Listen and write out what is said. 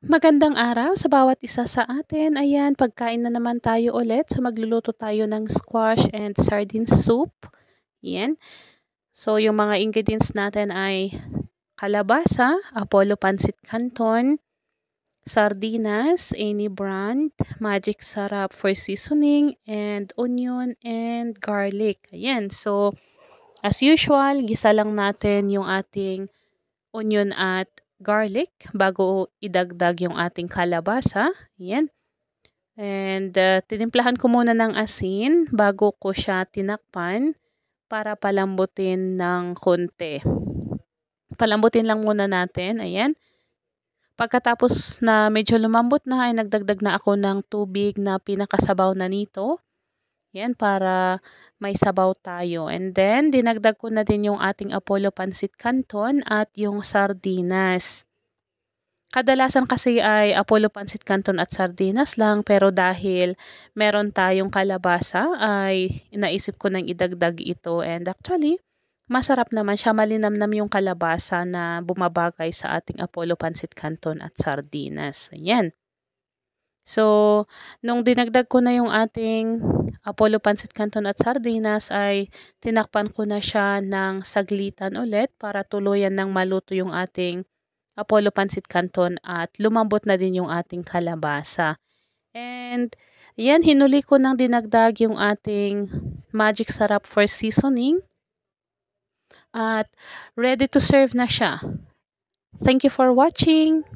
Magandang araw sa bawat isa sa atin. Ayan, pagkain na naman tayo ulit. So, magluluto tayo ng squash and sardine soup. Ayan. So, yung mga ingredients natin ay kalabasa, Apollo Pancit Canton, sardinas, any brand, magic sarap for seasoning, and onion and garlic. Ayan. So, as usual, gisa lang natin yung ating onion at garlic bago idagdag yung ating kalabasa. Ayan. And tinimplahan ko muna ng asin bago ko siya tinakpan para palambutin ng konti. Palambutin lang muna natin. Ayan. Pagkatapos na medyo lumambot na ay nagdagdag na ako ng tubig na pinakasabaw na nito. Ayan, para may sabaw tayo. And then, dinagdag ko na din yung ating Apollo Pancit Canton at yung sardinas. Kadalasan kasi ay Apollo Pancit Canton at sardinas lang, pero dahil meron tayong kalabasa ay naisip ko nang idagdag ito. And actually, masarap naman siya, malinamnam yung kalabasa na bumabagay sa ating Apollo Pancit Canton at sardinas. Ayan. So, nung dinagdag ko na yung ating Apollo Pancit Canton at sardinas ay tinakpan ko na siya ng saglitan ulit para tuluyan ng maluto yung ating Apollo Pancit Canton at lumambot na din yung ating kalabasa. And yan, hinuli ko nang dinagdag yung ating magic sarap for seasoning at ready to serve na siya. Thank you for watching!